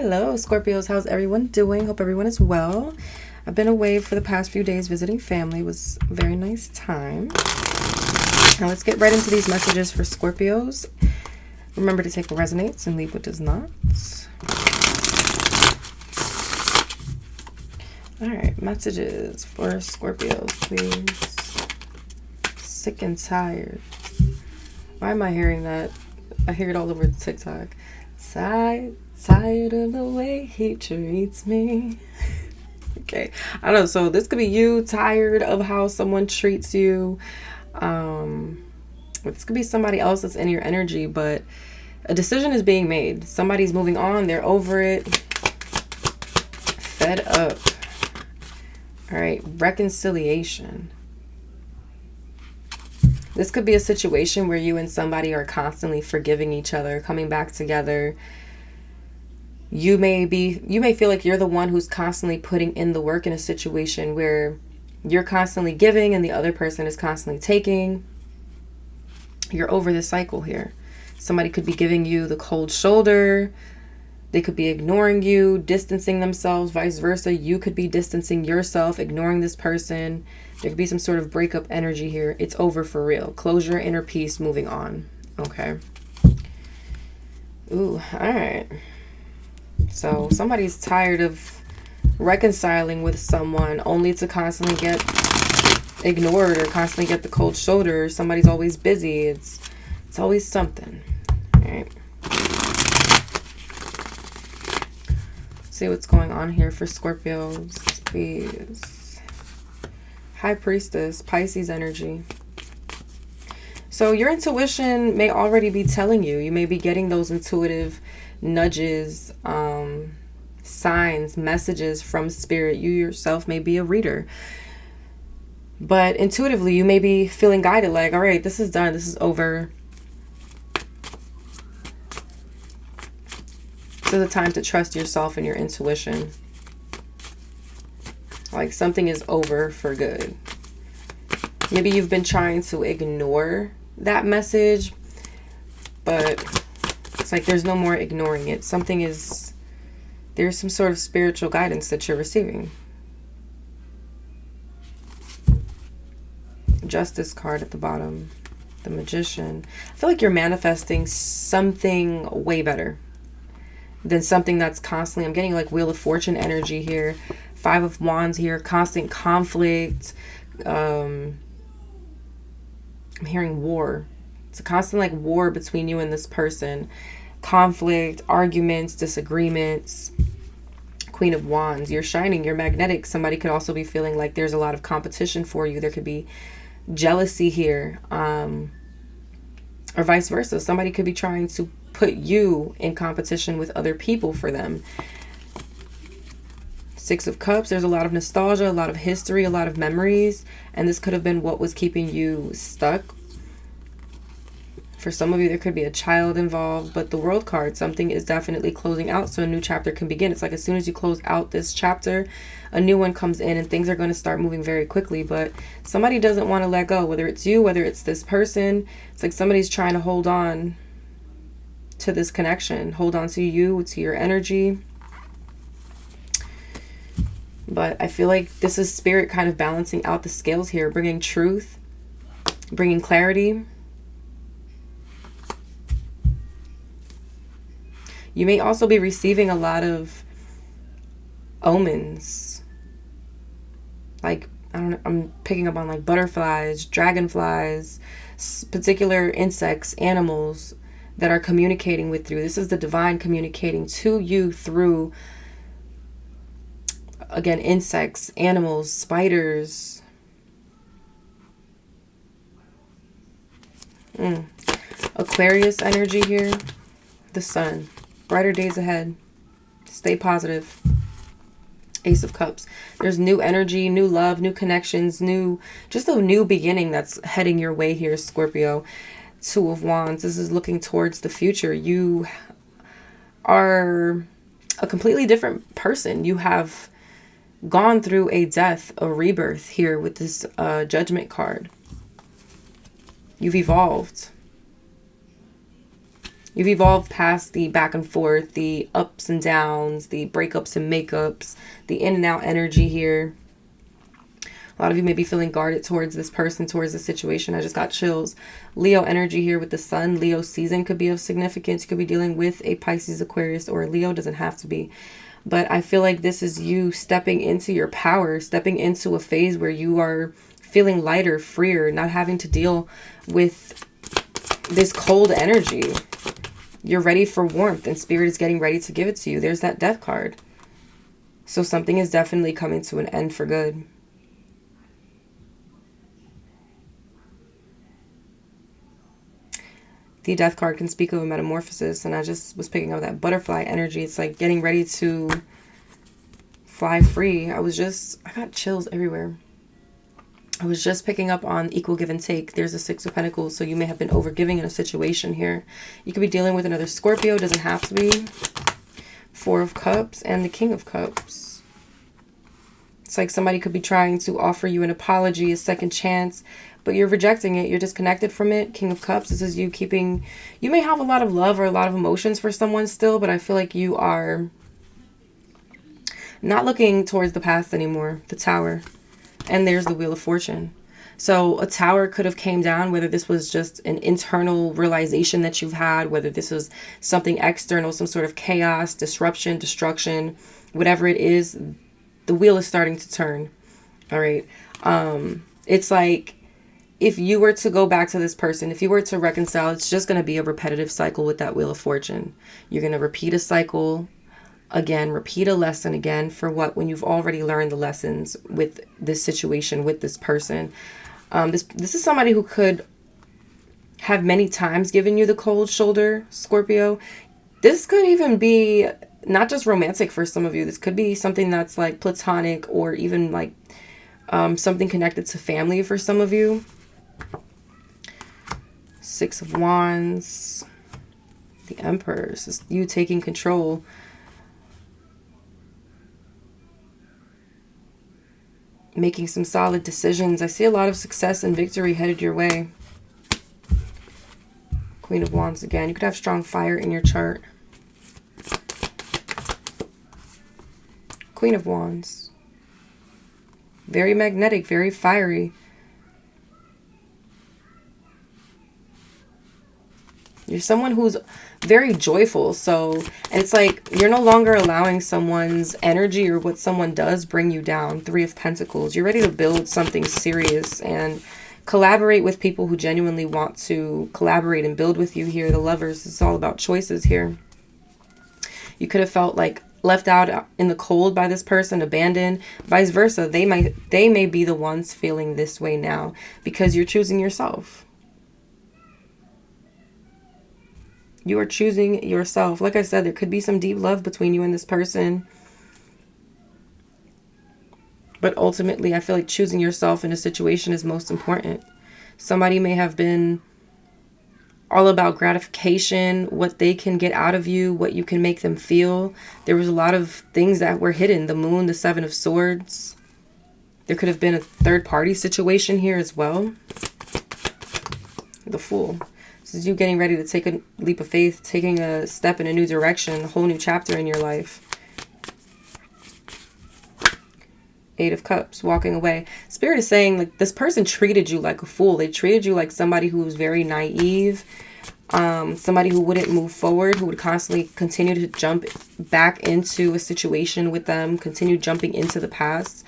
Hello, Scorpios. How's everyone doing? Hope everyone is well. I've been away for the past few days visiting family. It was a very nice time. Now let's get right into these messages for Scorpios. Remember to take what resonates and leave what does not. All right, messages for Scorpios, please. Sick and tired. Why am I hearing that? I hear it all over TikTok. Tired of the way he treats me. Okay, I don't know. So this could be you tired of how someone treats you. This could be somebody else that's in your energy, but a decision is being made. Somebody's moving on. They're over it. Fed up. All right, reconciliation. This could be a situation where you and somebody are constantly forgiving each other, coming back together. You may feel like you're the one who's constantly putting in the work in a situation where you're constantly giving and the other person is constantly taking. You're over the cycle here. Somebody could be giving you the cold shoulder. They could be ignoring you, distancing themselves, vice versa. You could be distancing yourself, ignoring this person. There could be some sort of breakup energy here. It's over for real. Closure, inner peace, moving on. Okay. Ooh, all right. So somebody's tired of reconciling with someone only to constantly get ignored or constantly get the cold shoulder. Somebody's always busy. It's always something. All right. See what's going on here for Scorpios, please. High Priestess, Pisces energy. So your intuition may already be telling you. You may be getting those intuitive nudges, signs, messages from spirit. You yourself may be a reader. But intuitively, you may be feeling guided like, all right, this is done. This is over. This is the time to trust yourself and your intuition. Like something is over for good. Maybe you've been trying to ignore that message, but it's like there's no more ignoring it. There's some sort of spiritual guidance that you're receiving. Justice card at the bottom. The Magician. I feel like you're manifesting something way better than something that's constantly, I'm getting like Wheel of Fortune energy here. 5 of Wands here. Constant conflict. I'm hearing war. It's a constant like war between you and this person. Conflict, arguments, disagreements. Queen of Wands. You're shining. You're magnetic. Somebody could also be feeling like there's a lot of competition for you. There could be jealousy here. Or vice versa. Somebody could be trying to put you in competition with other people for them. 6 of Cups. There's a lot of nostalgia, a lot of history, a lot of memories. And this could have been what was keeping you stuck. For some of you, there could be a child involved. But the World card, something is definitely closing out. So a new chapter can begin. It's like as soon as you close out this chapter, a new one comes in and things are going to start moving very quickly. But somebody doesn't want to let go. Whether it's you, whether it's this person. It's like somebody's trying to hold on to this connection. Hold on to you, to your energy. But I feel like this is spirit kind of balancing out the scales here. Bringing truth. Bringing clarity. You may also be receiving a lot of omens. Like, I don't know, I'm picking up on like butterflies, dragonflies, particular insects, animals that are communicating with you. This is the divine communicating to you through, again, insects, animals, spiders. Aquarius energy here. The Sun. Brighter days ahead. Stay positive. Ace of Cups. There's new energy, new love, new connections, just a new beginning that's heading your way here, Scorpio. 2 of Wands. This is looking towards the future. You are a completely different person. You have gone through a death, a rebirth here with this Judgment card. You've evolved. You've evolved past the back and forth, the ups and downs, the breakups and makeups, the in and out energy here. A lot of you may be feeling guarded towards this person, towards the situation. I just got chills. Leo energy here with the sun. Leo season could be of significance. You could be dealing with a Pisces, Aquarius, or a Leo. Doesn't have to be. But I feel like this is you stepping into your power, stepping into a phase where you are feeling lighter, freer, not having to deal with this cold energy. You're ready for warmth, and Spirit is getting ready to give it to you. There's that Death card. So something is definitely coming to an end for good. The Death card can speak of a metamorphosis, and I just was picking up that butterfly energy. It's like getting ready to fly free. I got chills everywhere. I was just picking up on equal give and take. There's a Six of Pentacles, so you may have been overgiving in a situation here. You could be dealing with another Scorpio. Doesn't have to be. Four of Cups and the King of Cups. It's like somebody could be trying to offer you an apology, a second chance, but you're rejecting it. You're disconnected from it. King of Cups, this is you keeping... You may have a lot of love or a lot of emotions for someone still, but I feel like you are not looking towards the past anymore. The Tower. And there's the Wheel of Fortune. So a tower could have came down, whether this was just an internal realization that you've had, whether this was something external, some sort of chaos, disruption, destruction, whatever it is, the wheel is starting to turn. All right. It's like if you were to go back to this person, if you were to reconcile, it's just going to be a repetitive cycle with that Wheel of Fortune. You're going to repeat a cycle again, repeat a lesson again for what, when you've already learned the lessons with this situation, with this person. This is somebody who could have many times given you the cold shoulder, Scorpio. This could even be not just romantic for some of you. This could be something that's like platonic, or even like something connected to family for some of you. Six of Wands, the Emperor. This is you taking control. Making some solid decisions. I see a lot of success and victory headed your way. Queen of Wands again. You could have strong fire in your chart. Queen of Wands. Very magnetic, very fiery. You're someone who's very joyful. So, and it's like you're no longer allowing someone's energy or what someone does bring you down. Three of Pentacles. You're ready to build something serious and collaborate with people who genuinely want to collaborate and build with you here. The Lovers, it's all about choices here. You could have felt like left out in the cold by this person, abandoned, vice versa. They may be the ones feeling this way now because you're choosing yourself. You are choosing yourself. Like I said, there could be some deep love between you and this person. But ultimately, I feel like choosing yourself in a situation is most important. Somebody may have been all about gratification, what they can get out of you, what you can make them feel. There was a lot of things that were hidden. The Moon, the Seven of Swords. There could have been a third-party situation here as well. The Fool. This is you getting ready to take a leap of faith, taking a step in a new direction, a whole new chapter in your life. Eight of Cups, walking away. Spirit is saying like this person treated you like a fool. They treated you like somebody who was very naive, somebody who wouldn't move forward, who would constantly continue to jump back into a situation with them, continue jumping into the past.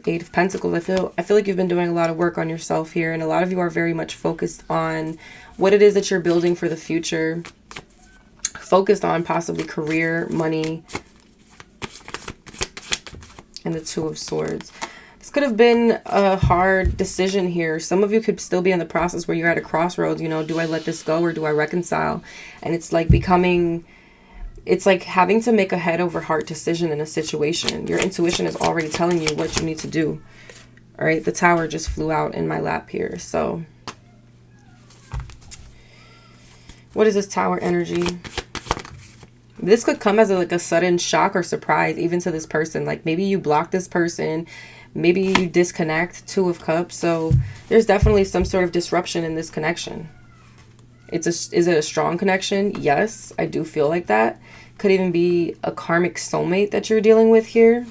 Eight of Pentacles. I feel like you've been doing a lot of work on yourself here, and a lot of you are very much focused on what it is that you're building for the future. Focused on possibly career, money, and the Two of Swords. This could have been a hard decision here. Some of you could still be in the process where you're at a crossroads. You know, do I let this go or do I reconcile? And it's like becoming... It's like having to make a head over heart decision in a situation. Your intuition is already telling you what you need to do. All right, the Tower just flew out in my lap here. So what is this Tower energy? This could come as like a sudden shock or surprise even to this person. Like maybe you block this person. Maybe you disconnect. Two of Cups. So there's definitely some sort of disruption in this connection. Is it a strong connection? Yes, I do feel like that. Could even be a karmic soulmate that you're dealing with here.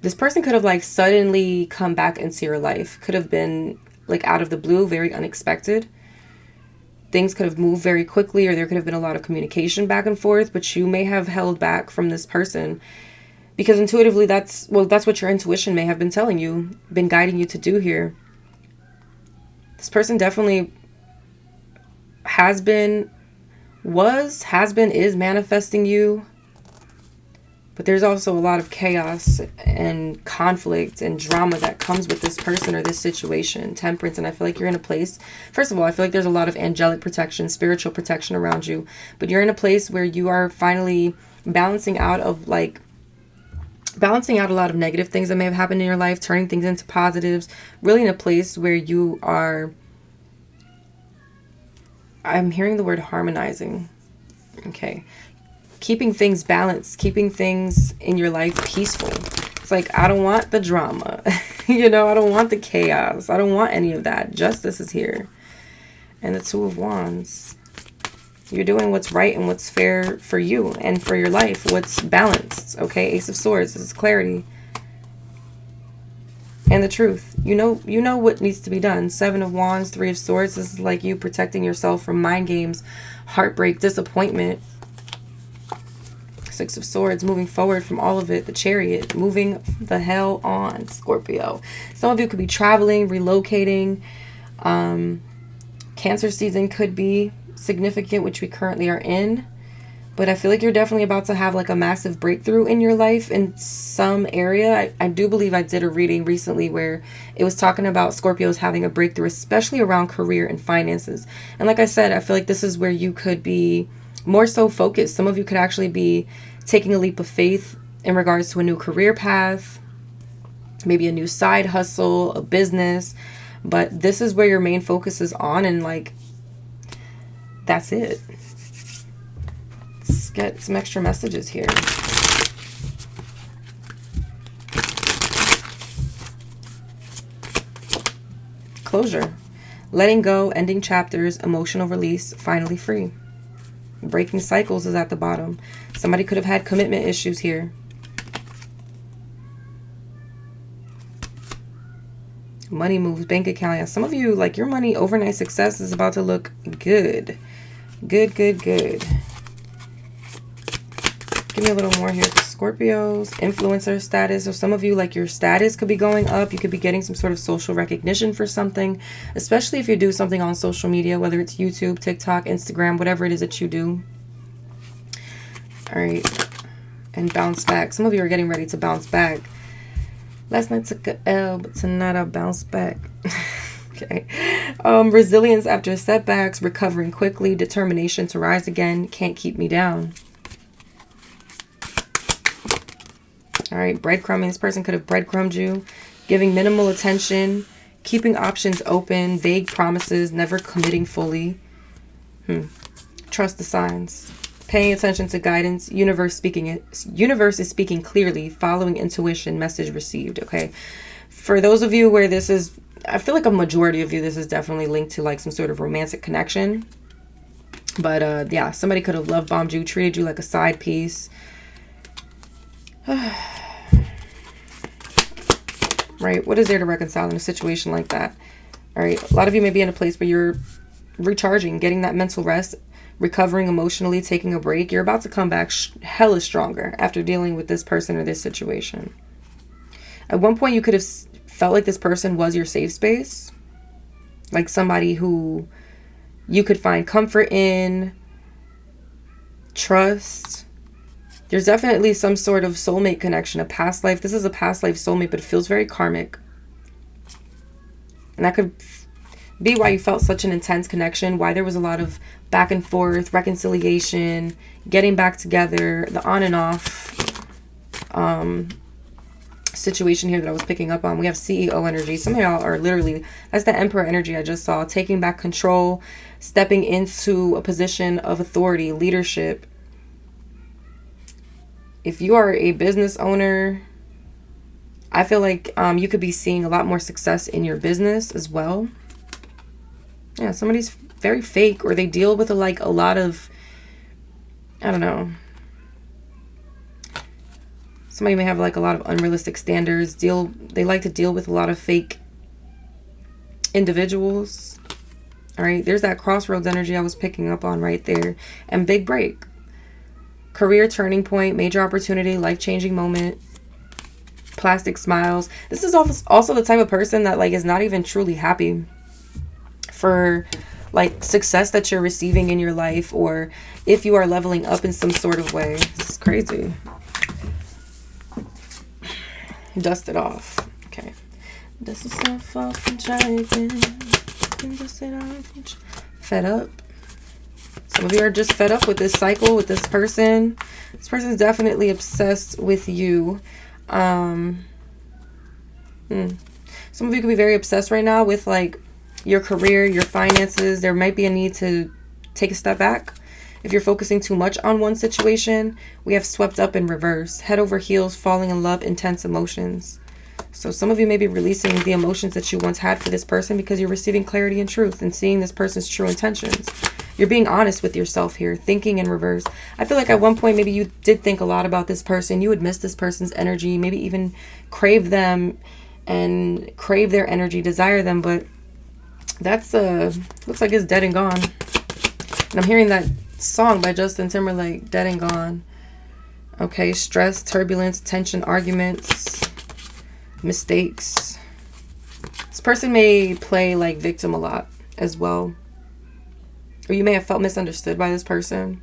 This person could have like suddenly come back into your life. Could have been like out of the blue, very unexpected. Things could have moved very quickly, or there could have been a lot of communication back and forth, but you may have held back from this person because intuitively that's what your intuition may have been telling you, been guiding you to do here. This person definitely is manifesting you. But there's also a lot of chaos and conflict and drama that comes with this person or this situation. Temperance. And I feel like you're in a place, first of all, I feel like there's a lot of angelic protection, spiritual protection around you. But you're in a place where you are finally balancing out a lot of negative things that may have happened in your life, turning things into positives. Really in a place where you are, I'm hearing the word harmonizing. Okay. Keeping things balanced, keeping things in your life peaceful. It's like, I don't want the drama. I don't want the chaos. I don't want any of that. Justice is here. And the Two of Wands. You're doing what's right and what's fair for you and for your life. What's balanced. Okay, Ace of Swords. This is clarity. And the truth. You know what needs to be done. Seven of Wands, Three of Swords. This is like you protecting yourself from mind games, heartbreak, disappointment. Six of Swords, moving forward from all of it. The Chariot, moving the hell on, Scorpio. Some of you could be traveling, relocating. Cancer season could be significant, which we currently are in. But I feel like you're definitely about to have like a massive breakthrough in your life in some area. I do believe I did a reading recently where it was talking about Scorpios having a breakthrough, especially around career and finances. And like I said, I feel like this is where you could be more so focused. Some of you could actually be taking a leap of faith in regards to a new career path, maybe a new side hustle, a business. But this is where your main focus is on, and like, that's it. Let's get some extra messages here. Closure. Letting go, ending chapters, emotional release, finally free. Breaking cycles is at the bottom. Somebody could have had commitment issues here. Money moves, bank account. Yeah, some of you, like, your money overnight success is about to look good. Good. Give me a little more here. Scorpios, influencer status. So some of you, like, your status could be going up. You could be getting some sort of social recognition for something, especially if you do something on social media, whether it's YouTube, TikTok, Instagram, whatever it is that you do. All right. And bounce back. Some of you are getting ready to bounce back. Last night took a L, but tonight I'll bounce back. Okay. Resilience after setbacks, recovering quickly, determination to rise again, can't keep me down. All right, breadcrumbing. This person could have breadcrumbed you, giving minimal attention, keeping options open, vague promises, never committing fully. Trust the signs. Paying attention to guidance. Universe is speaking clearly, following intuition, message received. Okay. For those of you where this is, I feel like a majority of you, this is definitely linked to like some sort of romantic connection. But yeah, somebody could have love bombed you, treated you like a side piece. Right? What is there to reconcile in a situation like that? All right. A lot of you may be in a place where you're recharging, getting that mental rest, recovering emotionally, taking a break. You're about to come back hella stronger after dealing with this person or this situation. At one point, you could have felt like this person was your safe space. Like somebody who you could find comfort in, trust. There's definitely some sort of soulmate connection, a past life. This is a past life soulmate, but it feels very karmic. And that could be why you felt such an intense connection, why there was a lot of back and forth, reconciliation, getting back together, the on and off situation here that I was picking up on. We have CEO energy. Some of y'all are literally, that's the Emperor energy I just saw, taking back control, stepping into a position of authority, leadership. If you are a business owner, I feel like you could be seeing a lot more success in your business as well. Yeah, somebody's very fake, or they deal with a lot of, I don't know. Somebody may have like a lot of unrealistic standards. They like to deal with a lot of fake individuals. All right, there's that crossroads energy I was picking up on right there. And big break. Career turning point, major opportunity, life-changing moment, plastic smiles. This is also the type of person that like is not even truly happy for like success that you're receiving in your life, or if you are leveling up in some sort of way. This is crazy. Dust it off. Okay. Dust yourself off and try again. Dust it off. Fed up. Some of you are just fed up with this cycle, with this person. This person is definitely obsessed with you. Some of you could be very obsessed right now with like your career, your finances. There might be a need to take a step back. If you're focusing too much on one situation, we have swept up in reverse. Head over heels, falling in love, intense emotions. So some of you may be releasing the emotions that you once had for this person because you're receiving clarity and truth and seeing this person's true intentions. You're being honest with yourself here, thinking in reverse. I feel like at one point maybe you did think a lot about this person. You would miss this person's energy, maybe even crave them and crave their energy, desire them, but that's looks like it's dead and gone. And I'm hearing that song by Justin Timberlake, Dead and Gone. Okay, stress, turbulence, tension, arguments, mistakes. This person may play like victim a lot as well. Or you may have felt misunderstood by this person.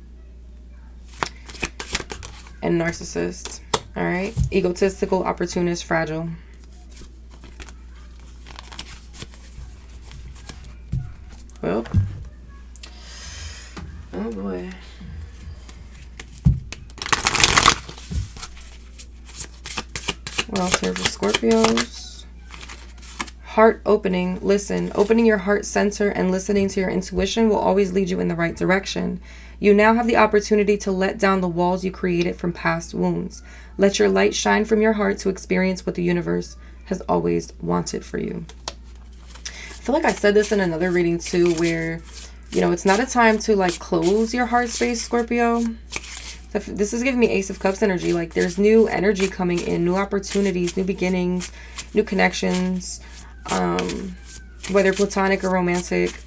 And narcissist. All right. Egotistical, opportunist, fragile. Well. Oh boy. What else here for Scorpios? Heart opening. Listen. Opening your heart center and listening to your intuition will always lead you in the right direction. You now have the opportunity to let down the walls you created from past wounds. Let your light shine from your heart to experience what the universe has always wanted for you. I feel like I said this in another reading too, where, you know, it's not a time to like close your heart space, Scorpio. This is giving me Ace of Cups energy. Like there's new energy coming in, new opportunities, new beginnings, new connections, whether platonic or romantic.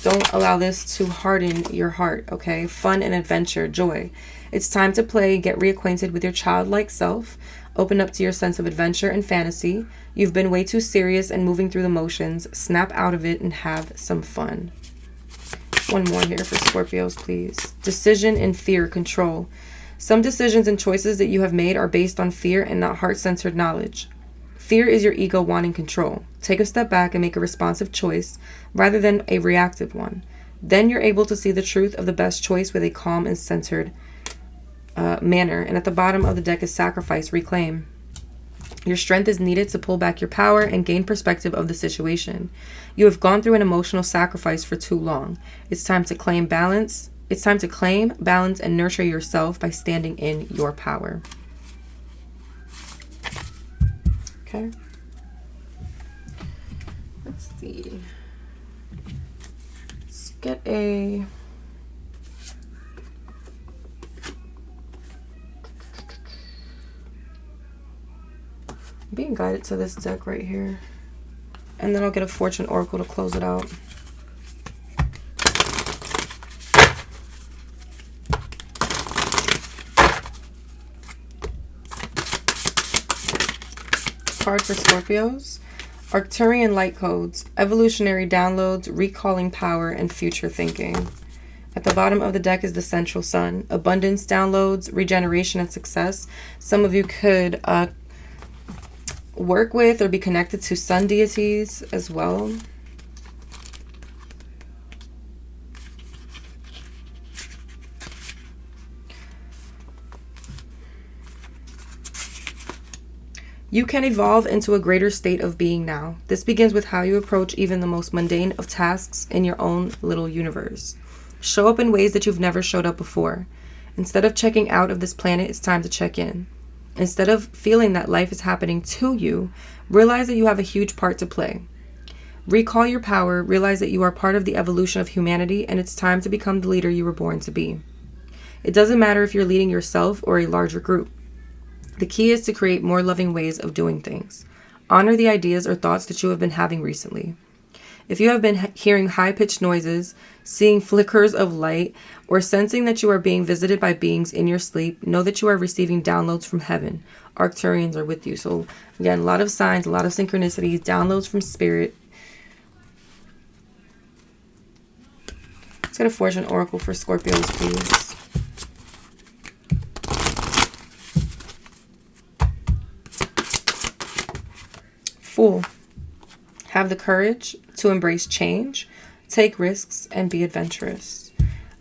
Don't allow this to harden your heart, okay? Fun and adventure, joy. It's time to play, get reacquainted with your childlike self, open up to your sense of adventure and fantasy. You've been way too serious and moving through the motions. Snap out of it and have some fun. One more here for Scorpios, please. Decision and fear, control. Some decisions and choices that you have made are based on fear and not heart-centered knowledge. Fear is your ego wanting control. Take a step back and make a responsive choice rather than a reactive one. Then you're able to see the truth of the best choice with a calm and centered manner. And at the bottom of the deck is sacrifice, reclaim. Your strength is needed to pull back your power and gain perspective of the situation. You have gone through an emotional sacrifice for too long. It's time to claim balance. It's time to claim, balance, and nurture yourself by standing in your power. Okay. Let's see. Let's get a... I'm being guided to this deck right here. And then I'll get a fortune oracle to close it out. Card for Scorpios. Arcturian light codes, evolutionary downloads, recalling power, and future thinking. At the bottom of the deck is the central sun. Abundance downloads, regeneration, and success. Some of you could work with or be connected to sun deities as well. You can evolve into a greater state of being now. This begins with how you approach even the most mundane of tasks in your own little universe. Show up in ways that you've never showed up before. Instead of checking out of this planet, it's time to check in. Instead of feeling that life is happening to you, realize that you have a huge part to play. Recall your power, realize that you are part of the evolution of humanity, and it's time to become the leader you were born to be. It doesn't matter if you're leading yourself or a larger group. The key is to create more loving ways of doing things. Honor the ideas or thoughts that you have been having recently. If you have been hearing high-pitched noises, seeing flickers of light, or sensing that you are being visited by beings in your sleep, know that you are receiving downloads from heaven. Arcturians are with you. So again, a lot of signs, a lot of synchronicities, downloads from spirit. Let's get a fortune oracle for Scorpios, please. Fool. Have the courage to embrace change, take risks, and be adventurous.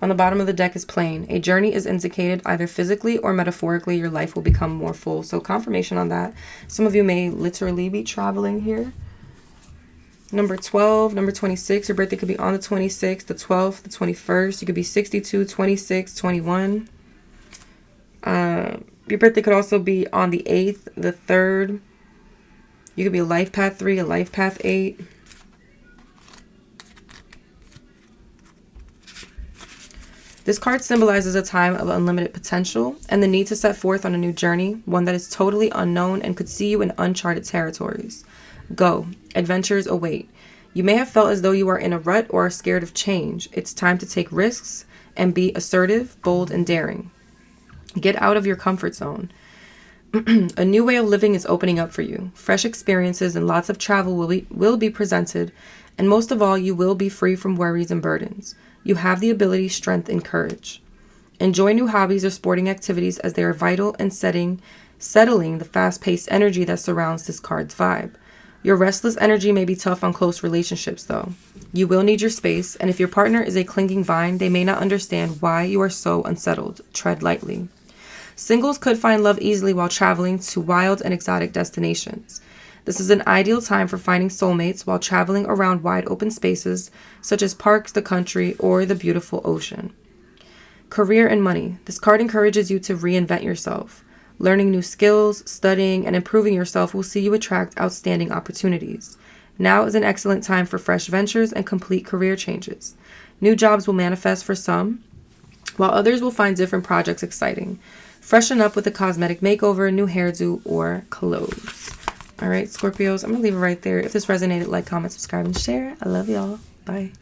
On the bottom of the deck is plain. A journey is indicated either physically or metaphorically. Your life will become more full. So confirmation on that. Some of you may literally be traveling here. Number 12, number 26. Your birthday could be on the 26th, the 12th, the 21st. You could be 62, 26, 21. Your birthday could also be on the 8th, the 3rd. You could be a life path 3, a life path 8. This card symbolizes a time of unlimited potential and the need to set forth on a new journey, one that is totally unknown and could see you in uncharted territories. Go. Adventures await. You may have felt as though you are in a rut or are scared of change. It's time to take risks and be assertive, bold, and daring. Get out of your comfort zone. A new way of living is opening up for you. Fresh experiences and lots of travel will be presented, and most of all, you will be free from worries and burdens. You have the ability, strength, and courage. Enjoy new hobbies or sporting activities as they are vital in settling the fast-paced energy that surrounds this card's vibe. Your restless energy may be tough on close relationships, though. You will need your space, and if your partner is a clinging vine, they may not understand why you are so unsettled. Tread lightly. Singles could find love easily while traveling to wild and exotic destinations. This is an ideal time for finding soulmates while traveling around wide open spaces such as parks, the country, or the beautiful ocean. Career and money. This card encourages you to reinvent yourself. Learning new skills, studying, and improving yourself will see you attract outstanding opportunities. Now is an excellent time for fresh ventures and complete career changes. New jobs will manifest for some, while others will find different projects exciting. Freshen up with a cosmetic makeover, new hairdo, or clothes. All right, Scorpios, I'm going to leave it right there. If this resonated, like, comment, subscribe, and share. I love y'all. Bye.